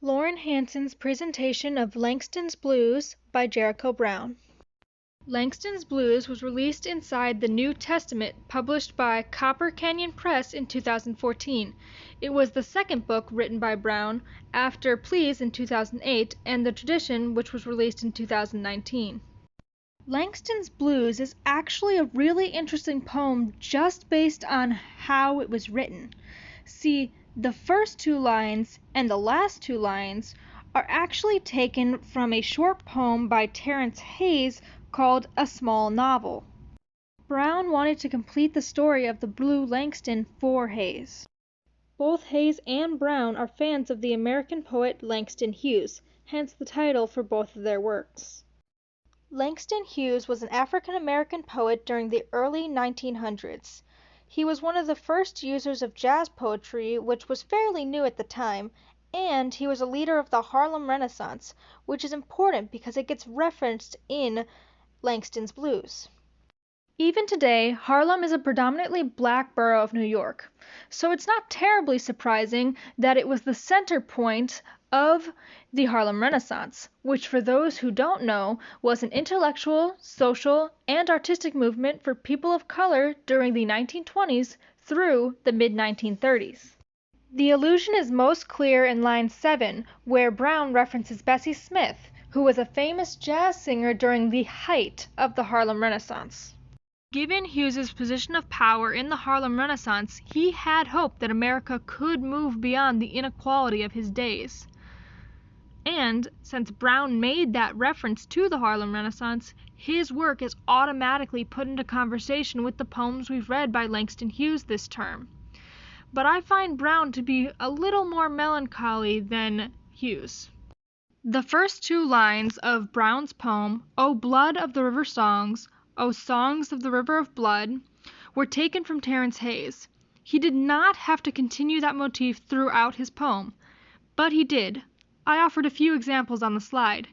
Lauren Hanson's presentation of Langston's Blues by Jericho Brown. Langston's Blues was released inside the New Testament, published by Copper Canyon Press in 2014. It was the second book written by Brown, after Please in 2008 and The Tradition, which was released in 2019. Langston's Blues is actually a really interesting poem just based on how it was written. See, the first two lines and the last two lines are actually taken from a short poem by Terrance Hayes called A Small Novel. Brown wanted to complete the story of the Blue Langston for Hayes. Both Hayes and Brown are fans of the American poet Langston Hughes, hence the title for both of their works. Langston Hughes was an African-American poet during the early 1900s. He was one of the first users of jazz poetry, which was fairly new at the time, and he was a leader of the Harlem Renaissance, which is important because it gets referenced in Langston's Blues. Even today, Harlem is a predominantly black borough of New York, so it's not terribly surprising that it was the center point of the Harlem Renaissance, which for those who don't know was an intellectual, social, and artistic movement for people of color during the 1920s through the mid-1930s. The allusion is most clear in line 7, where Brown references Bessie Smith, who was a famous jazz singer during the height of the Harlem Renaissance. Given Hughes's position of power in the Harlem Renaissance, he had hoped that America could move beyond the inequality of his days. And, since Brown made that reference to the Harlem Renaissance, his work is automatically put into conversation with the poems we've read by Langston Hughes this term. But I find Brown to be a little more melancholy than Hughes. The first two lines of Brown's poem, O Blood of the River Songs, O Songs of the River of Blood, were taken from Terrance Hayes. He did not have to continue that motif throughout his poem, but he did. I offered a few examples on the slide,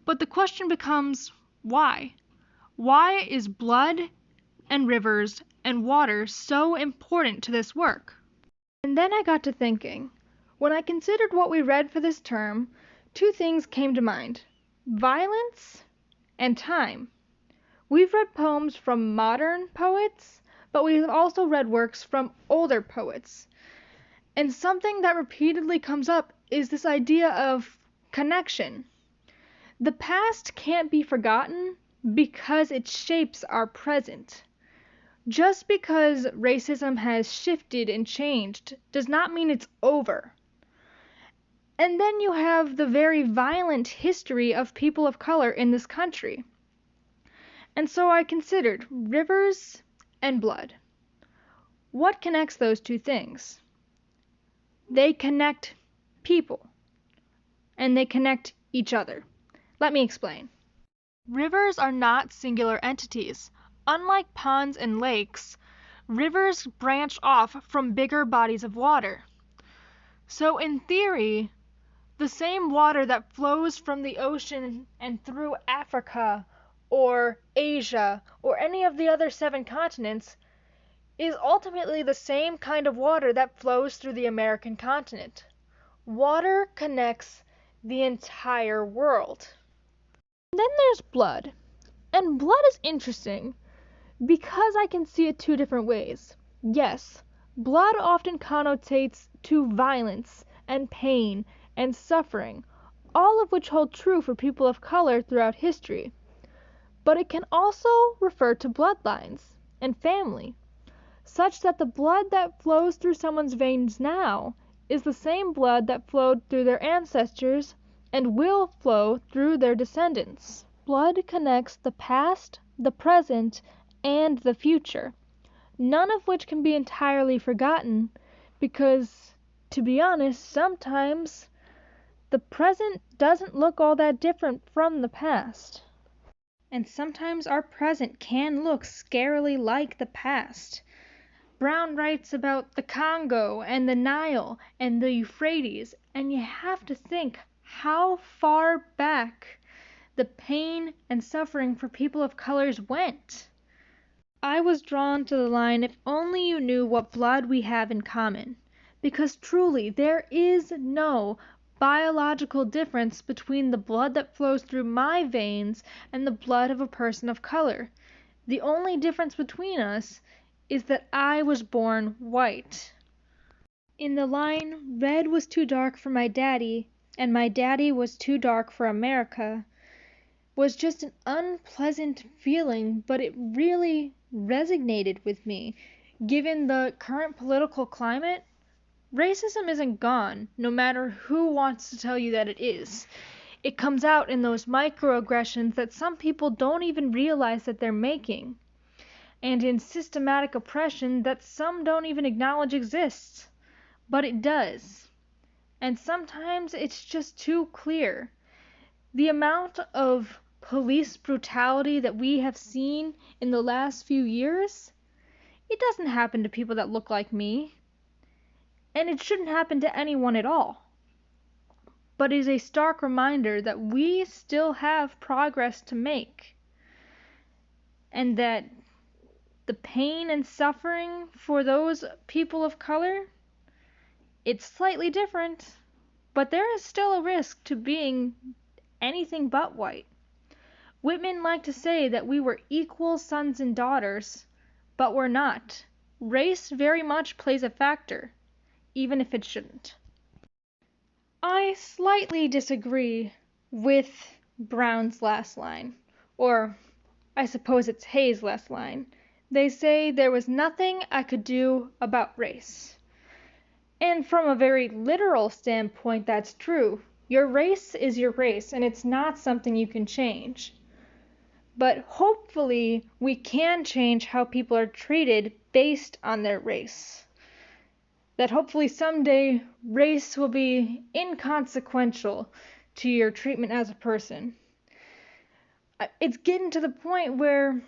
but the question becomes, why? Why is blood and rivers and water so important to this work? And then I got to thinking. When I considered what we read for this term, two things came to mind: violence and time. We've read poems from modern poets, but we've also read works from older poets. And something that repeatedly comes up is this idea of connection. The past can't be forgotten because it shapes our present. Just because racism has shifted and changed does not mean it's over. And then you have the very violent history of people of color in this country. And so I considered rivers and blood. What connects those two things? They connect people, and they connect each other. Let me explain. Rivers are not singular entities. Unlike ponds and lakes, rivers branch off from bigger bodies of water. So in theory, the same water that flows from the ocean and through Africa or Asia or any of the other 7 continents is ultimately the same kind of water that flows through the American continent. Water connects the entire world. And then there's blood. And blood is interesting because I can see it 2 different ways. Yes, blood often connotates to violence and pain and suffering, all of which hold true for people of color throughout history. But it can also refer to bloodlines and family, such that the blood that flows through someone's veins now is the same blood that flowed through their ancestors and will flow through their descendants. Blood connects the past, the present, and the future, none of which can be entirely forgotten because, to be honest, sometimes the present doesn't look all that different from the past. And sometimes our present can look scarily like the past. Brown writes about the Congo and the Nile and the Euphrates, and you have to think how far back the pain and suffering for people of colors went. I was drawn to the line, if only you knew what blood we have in common, because truly there is no biological difference between the blood that flows through my veins and the blood of a person of color. The only difference between us is that I was born white. In the line, red was too dark for my daddy, and my daddy was too dark for America, was just an unpleasant feeling, but it really resonated with me. Given the current political climate, racism isn't gone, no matter who wants to tell you that it is. It comes out in those microaggressions that some people don't even realize that they're making, and in systematic oppression that some don't even acknowledge exists. But it does. And sometimes it's just too clear. The amount of police brutality that we have seen in the last few years, it doesn't happen to people that look like me. And it shouldn't happen to anyone at all. But it is a stark reminder that we still have progress to make. And that the pain and suffering for those people of color, it's slightly different, but there is still a risk to being anything but white. Whitman liked to say that we were equal sons and daughters, but we're not. Race very much plays a factor, even if it shouldn't. I slightly disagree with Brown's last line, or I suppose it's Hayes' last line. They say there was nothing I could do about race. And from a very literal standpoint, that's true. Your race is your race, and it's not something you can change. But hopefully, we can change how people are treated based on their race. That hopefully someday race will be inconsequential to your treatment as a person. It's getting to the point where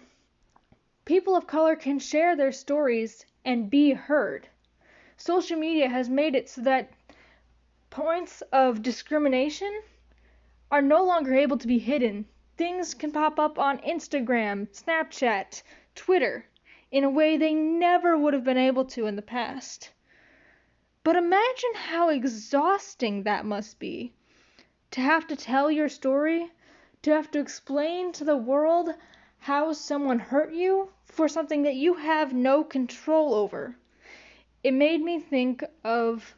people of color can share their stories and be heard. Social media has made it so that points of discrimination are no longer able to be hidden. Things can pop up on Instagram, Snapchat, Twitter, in a way they never would have been able to in the past. But imagine how exhausting that must be. To have to tell your story, to have to explain to the world how someone hurt you for something that you have no control over. It made me think of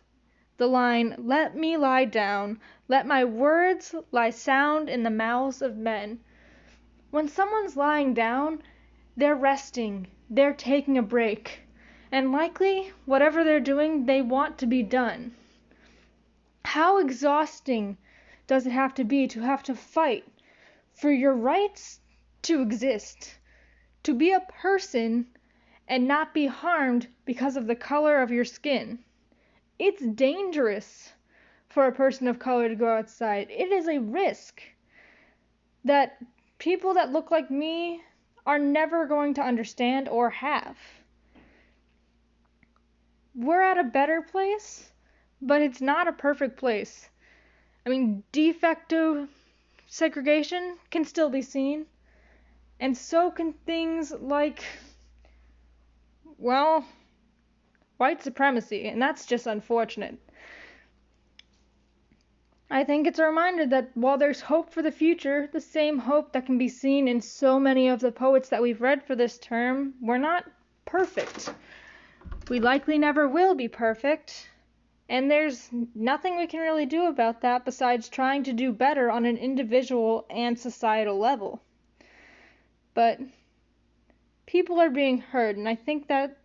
the line, "Let me lie down, let my words lie sound in the mouths of men." When someone's lying down, they're resting, they're taking a break, and likely, whatever they're doing, they want to be done. How exhausting does it have to fight for your rights to exist, to be a person and not be harmed because of the color of your skin? It's dangerous for a person of color to go outside. It is a risk that people that look like me are never going to understand or have. We're at a better place, but it's not a perfect place. I mean, de facto segregation can still be seen, and so can things like, well, white supremacy, and that's just unfortunate. I think it's a reminder that while there's hope for the future, the same hope that can be seen in so many of the poets that we've read for this term, we're not perfect. We likely never will be perfect, and there's nothing we can really do about that besides trying to do better on an individual and societal level. But people are being heard, and I think that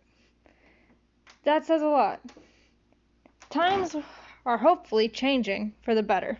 says a lot. Times are hopefully changing for the better.